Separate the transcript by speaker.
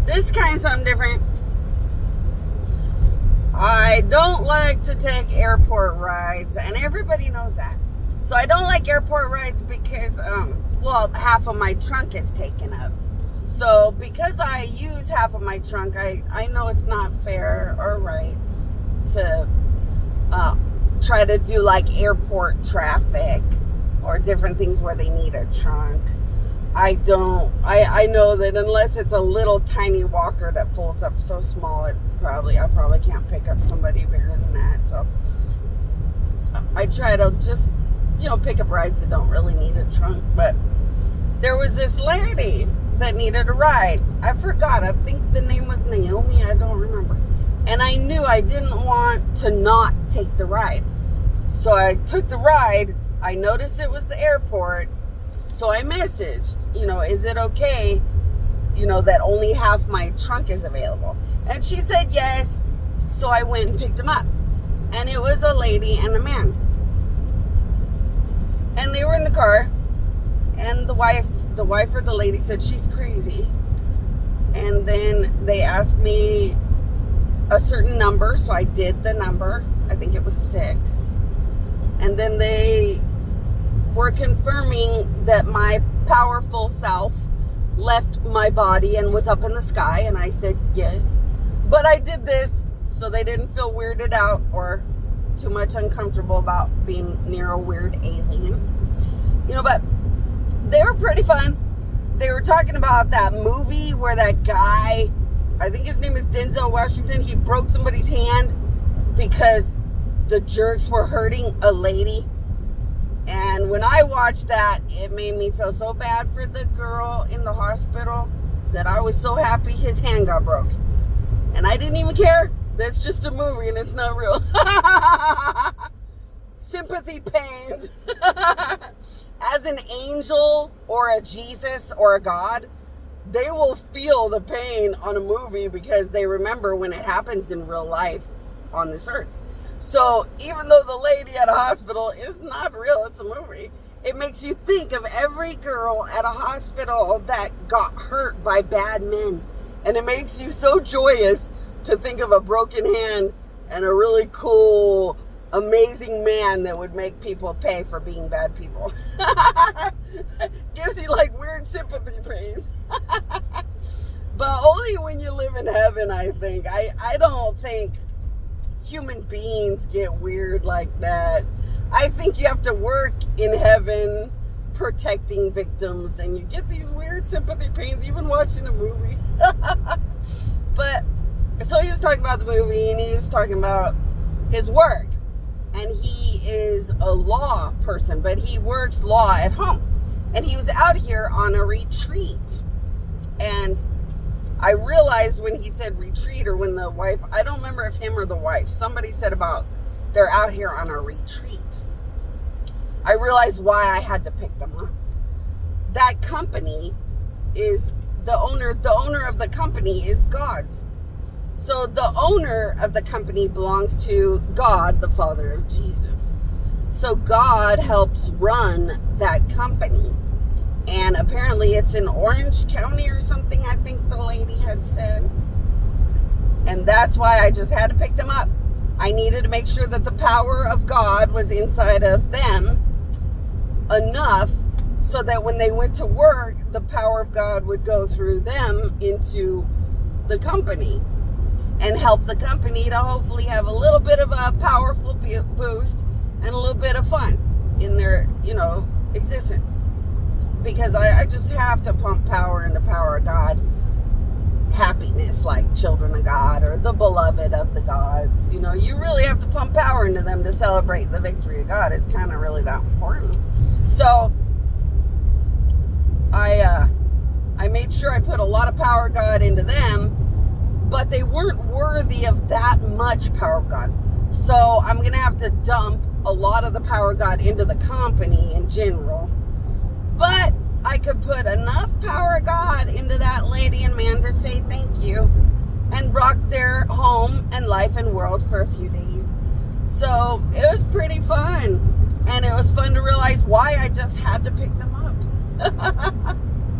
Speaker 1: this is kind of something different. I don't like to take airport rides, and everybody knows that. So I don't like airport rides because, half of my trunk is taken up. So because I use half of my trunk, I know it's not fair or right to try to do like airport traffic or different things where they need a trunk. I know that unless it's a little tiny walker that folds up so small, I probably can't pick up somebody bigger than that. So I try to just, pick up rides that don't really need a trunk. But there was this lady that needed a ride. I forgot. I think the name was Naomi. I don't remember. And I knew I didn't want to not take the ride. So I took the ride. I noticed it was the airport. So I messaged, is it okay, that only half my trunk is available? And she said yes. So I went and picked him up. And it was a lady and a man. And they were in the car. And the wife or the lady said she's crazy. And then they asked me a certain number. So I did the number. I think it was 6. And then they were confirming that my powerful self left my body and was up in the sky, and I said yes. But I did this so they didn't feel weirded out or too much uncomfortable about being near a weird alien. But they were pretty fun. They were talking about that movie where that guy, I think his name is Denzel Washington, he broke somebody's hand because the jerks were hurting a lady. And when I watched that, it made me feel so bad for the girl in the hospital that I was so happy his hand got broke. And I didn't even care. That's just a movie and it's not real. Sympathy pains. As an angel or a Jesus or a God, they will feel the pain on a movie because they remember when it happens in real life on this earth. So even though the lady at a hospital is not real, it's a movie, it makes you think of every girl at a hospital that got hurt by bad men. And it makes you so joyous to think of a broken hand and a really cool, amazing man that would make people pay for being bad people. Gives you like weird sympathy pains. But only when you live in heaven, I think. I don't think human beings get weird like that. I think you have to work in heaven protecting victims, and you get these weird sympathy pains even watching a movie. But so he was talking about the movie, and he was talking about his work, and he is a law person, but he works law at home, and he was out here on a retreat. And I realized when he said retreat, or when the wife, I don't remember if him or the wife, somebody said about they're out here on a retreat. I realized why I had to pick them up. That company is the owner of the company is God's. So the owner of the company belongs to God, the Father of Jesus. So God helps run that company. And apparently it's in Orange County or something, I think the lady had said. And that's why I just had to pick them up. I needed to make sure that the power of God was inside of them enough so that when they went to work, the power of God would go through them into the company and help the company to hopefully have a little bit of a powerful boost and a little bit of fun in their, existence. Because I just have to pump power into power of God. Happiness, like children of God or the beloved of the gods. You really have to pump power into them to celebrate the victory of God. It's kind of really that important. So I made sure I put a lot of power of God into them, but they weren't worthy of that much power of God. So I'm going to have to dump a lot of the power of God into the company in general. But I could put enough power of God into that lady and man to say thank you and rock their home and life and world for a few days. So it was pretty fun. And it was fun to realize why I just had to pick them up.